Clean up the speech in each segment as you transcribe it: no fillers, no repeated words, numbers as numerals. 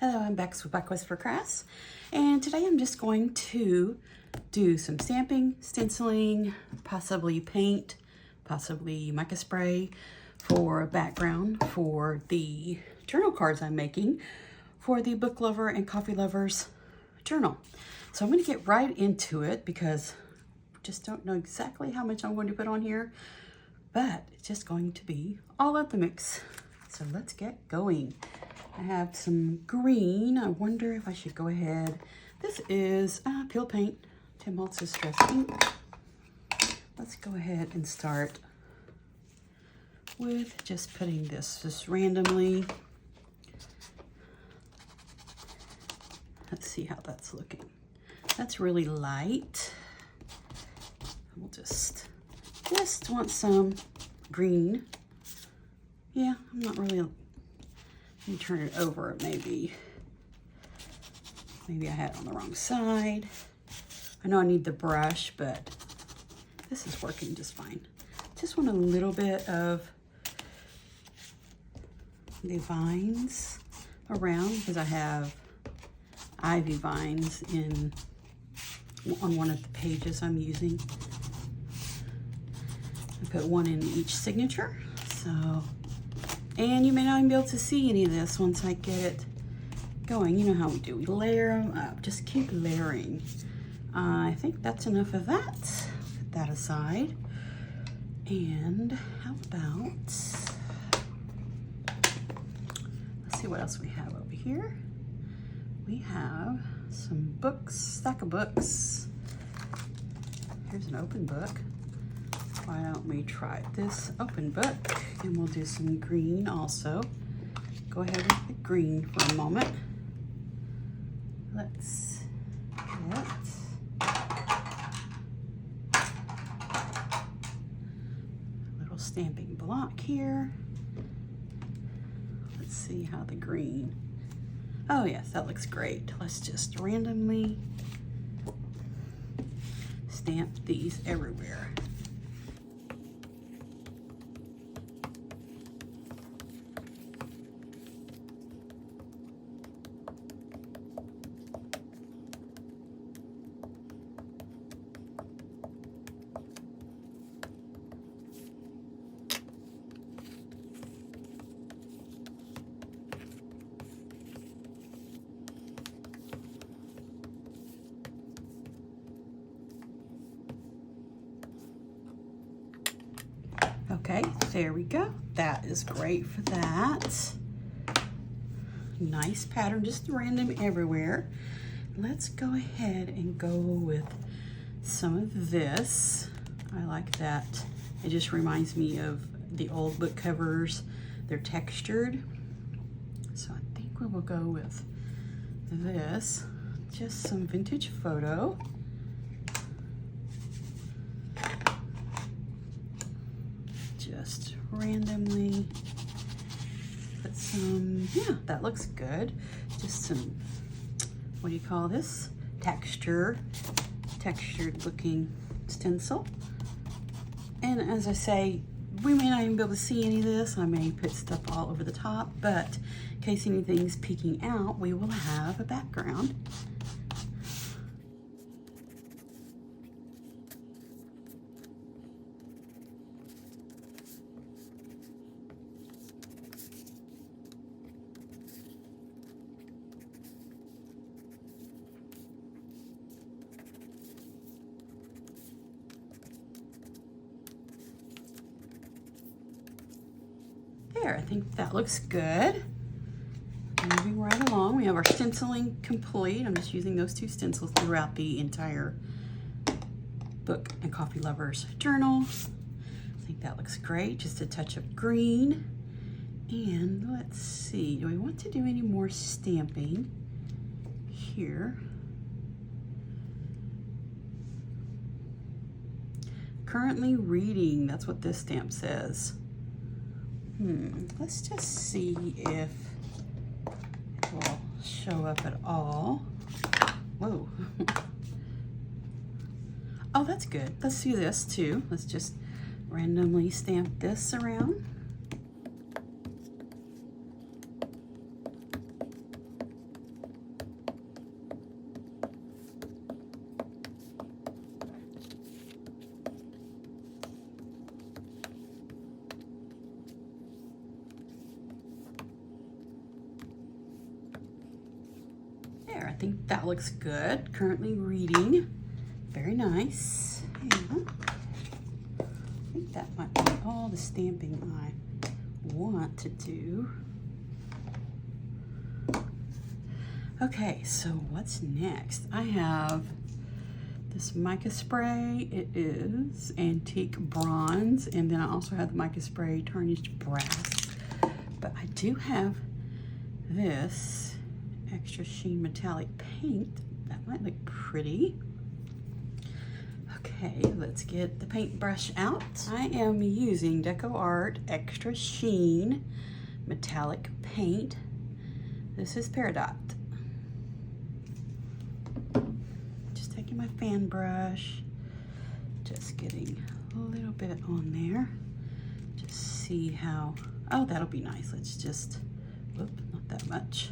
Hello, I'm Bex with Aqua for Crafts, and today I'm just going to do some stamping, stenciling, possibly paint, possibly mica spray for a background for the journal cards I'm making for the book lover and coffee lovers journal. So I'm going to get right into it because I just don't know exactly how much I'm going to put on here, but it's just going to be all at the mix. So let's get going. I have some green. I wonder if I should go ahead. This is peel paint, Tim Holtz Distress Ink. Let's go ahead and start with just putting this just randomly. Let's see how that's looking. That's really light. We'll just want some green. Yeah, I'm not really. Let me turn it over. Maybe I had it on the wrong side. I know I need the brush, but this is working just fine. Just want a little bit of the vines around because I have ivy vines on one of the pages I'm using. I put one in each signature, so. And you may not even be able to see any of this once I get it going. You know how we do. We layer them up. Just keep layering. I think that's enough of that. Put that aside. And how about, let's see what else we have over here. We have some books, stack of books. Here's an open book. Why don't we try this open book, and we'll do some green also. Go ahead with the green for a moment. Let's get a little stamping block here. Let's see how the green, oh yes, that looks great. Let's just randomly stamp these everywhere. Okay, there we go. That is great for that. Nice pattern, just random everywhere. Let's go ahead and go with some of this. I like that. It just reminds me of the old book covers. They're textured. So I think we will go with this. Just some vintage photo. Just randomly put some, yeah, that looks good. Just some, what do you call this? Textured looking stencil. And as I say, we may not even be able to see any of this. I may put stuff all over the top, but in case anything's peeking out, we will have a background. There, I think that looks good. Moving right along, we have our stenciling complete. I'm just using those two stencils throughout the entire book and coffee lovers journal. I think that looks great. Just a touch of green. And let's see, do we want to do any more stamping here? Currently reading, that's what this stamp says. Let's just see if it will show up at all. Whoa. Oh, that's good. Let's do this too. Let's just randomly stamp this around. I think that looks good. Currently reading. Very nice. Yeah. I think that might be all the stamping I want to do. Okay, so what's next? I have this mica spray. It is antique bronze, and then I also have the mica spray tarnished brass. But I do have this extra sheen metallic paint. That might look pretty. Okay, let's get the paintbrush out. I am using Deco Art Extra Sheen Metallic Paint. This is Peridot. Just taking my fan brush, just getting a little bit on there. Just see how, oh, that'll be nice. Let's just, whoop, not that much.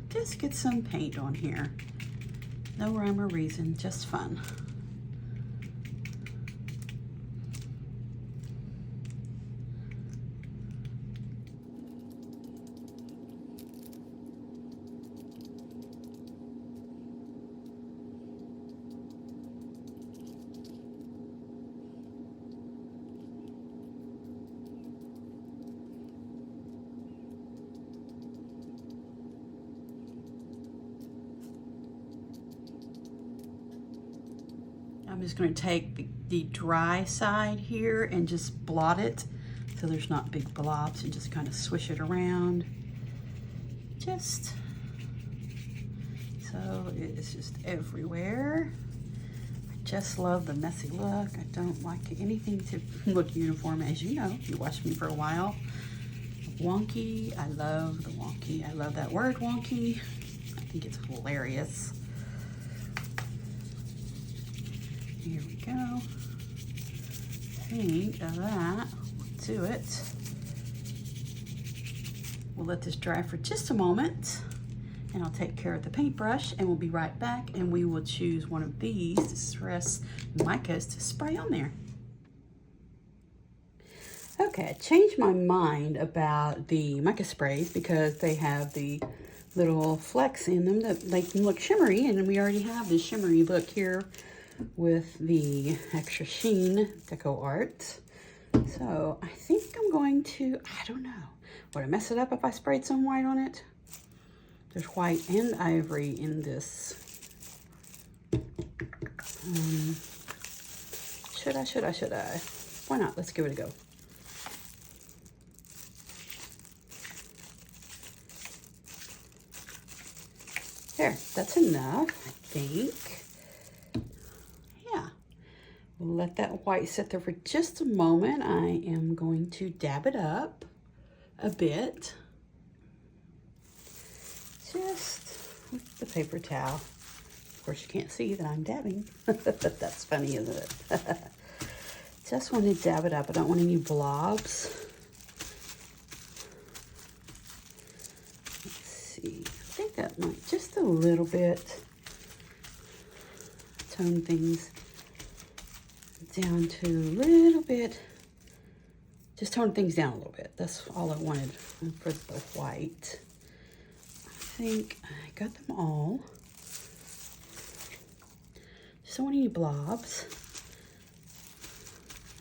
Just get some paint on here. No rhyme or reason, just fun. I'm just going to take the dry side here and just blot it so there's not big blobs, and just kind of swish it around. Just so it is just everywhere. I just love the messy look. I don't like anything to look uniform, as you know, if you watched me for a while. Wonky, I love the wonky. I love that word wonky. I think it's hilarious. Here we go. I think of that will do it. We'll let this dry for just a moment, and I'll take care of the paintbrush, and we'll be right back, and we will choose one of these Distress Micas to spray on there. Okay, I changed my mind about the mica sprays because they have the little flecks in them that they can look shimmery, and we already have this shimmery look here with the Extra Sheen Deco Art. So I think I'm going to, I don't know, would I mess it up if I sprayed some white on it? There's white and ivory in this. Should I? Why not? Let's give it a go. There, that's enough, I think. We'll let that white sit there for just a moment. I am going to dab it up a bit. Just with the paper towel. Of course, you can't see that I'm dabbing. That's funny, isn't it? Just want to dab it up. I don't want any blobs. Let's see. I think that might just a little bit tone things down to a little bit, just tone things down a little bit. That's all I wanted for the white. I think I got them all. Just don't want any blobs.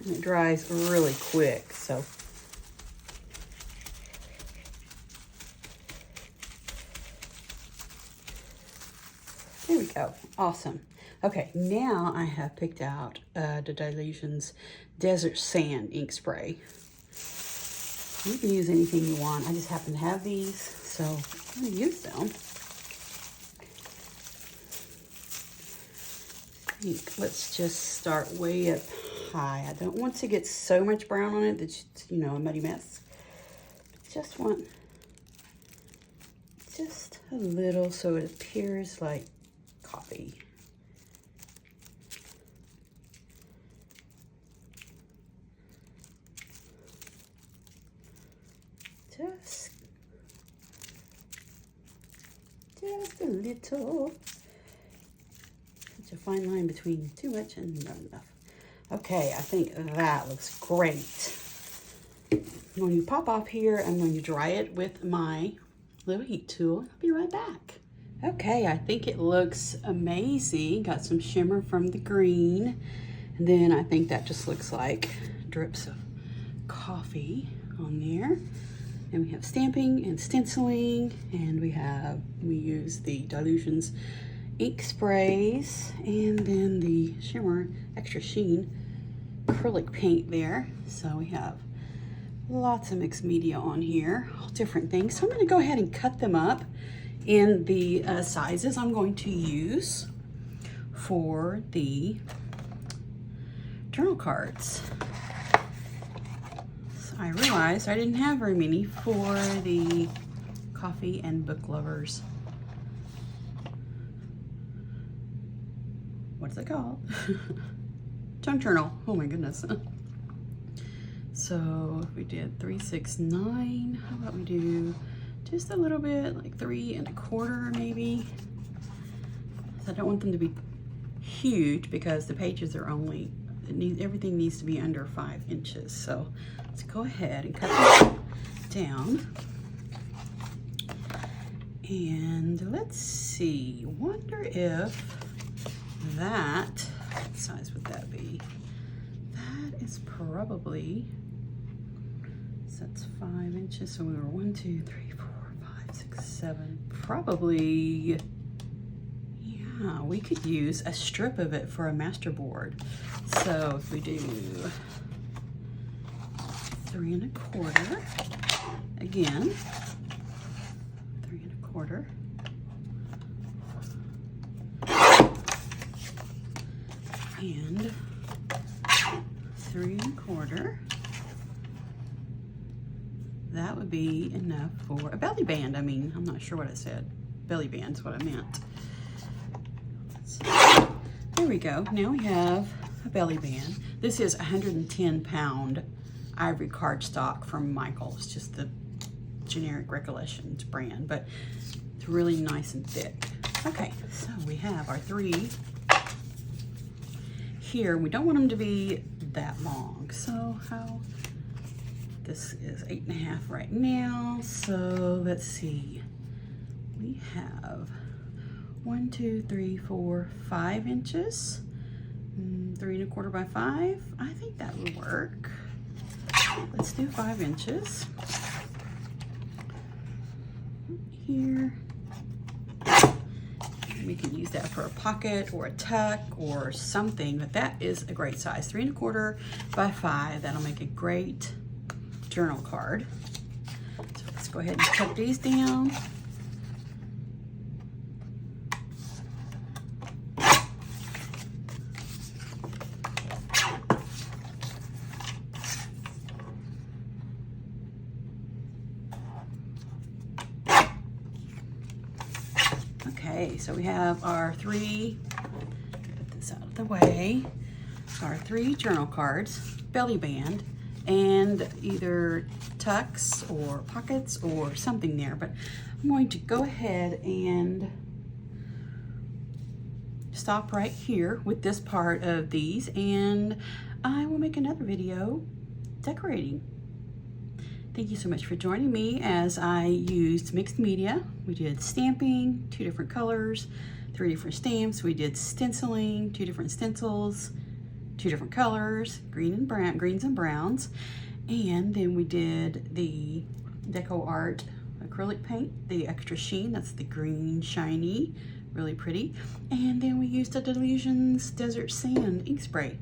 And it dries really quick, so. There we go, awesome. Okay, now I have picked out the Dylusions Desert Sand ink spray. You can use anything you want. I just happen to have these, so I'm going to use them. Let's just start way up high. I don't want to get so much brown on it that it's, you know, a muddy mess. Just want just a little so it appears like coffee. Just a little. Such a fine line between too much and not enough. Okay, I think that looks great. When you pop off here, I'm going to dry it with my little heat tool. I'll be right back. Okay, I think it looks amazing. Got some shimmer from the green. And then I think that just looks like drips of coffee on there. And we have stamping and stenciling, and we use the Dilutions ink sprays, and then the shimmer extra sheen acrylic paint there. So we have lots of mixed media on here, all different things. So I'm going to go ahead and cut them up in the sizes I'm going to use for the journal cards. So I realized I didn't have very many for the coffee and book lovers. What's it called? Junk journal. Oh my goodness. So if we did 3, 6, 9, how about we do just a little bit, like 3 1/4 maybe. So I don't want them to be huge because the pages are only, everything needs to be under 5 inches. So let's go ahead and cut that down. And let's see, wonder if that, what size would that be? That is probably, so that's 5 inches. So we were 1, 2, 3, 4, 5, 6, 7. Probably, yeah, we could use a strip of it for a master board. So if we do 3 1/4, again, 3 1/4. And 3 1/4. That would be enough for a belly band. I mean, I'm not sure what I said. Belly band's what I meant. There we go. Now we have a belly band. This is 110-pound ivory cardstock from Michaels, just the generic Recollections brand, but it's really nice and thick. Okay, so we have our 3 here. We don't want them to be that long. So how, this is 8 1/2 right now. So let's see, we have 1, 2, 3, 4, 5 inches, 3 1/4 by 5. I think that would work. Let's do 5 inches here. We can use that for a pocket or a tuck or something, but that is a great size. 3 1/4 by 5. That'll make a great journal card. So let's go ahead and cut these down. Okay, so we have our 3, put this out of the way, our 3 journal cards, belly band, and either tucks or pockets or something there. But I'm going to go ahead and stop right here with this part of these, and I will make another video decorating. Thank you so much for joining me as I used mixed media. We did stamping, 2 different colors, 3 different stamps. We did stenciling, 2 different stencils, 2 different colors, green and brown, greens and browns. And then we did the Deco Art acrylic paint, the extra sheen, that's the green shiny, really pretty. And then we used a Dilutions Desert Sand ink spray.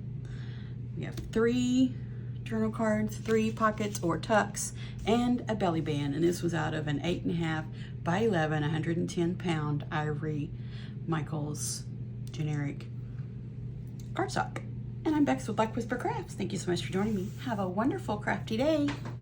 We have 3 journal cards, 3 pockets or tucks, and a belly band. And this was out of an 8 1/2 by 11, 110-pound ivory Michaels generic cardstock. And I'm Bex with Like Whisper Crafts. Thank you so much for joining me. Have a wonderful crafty day.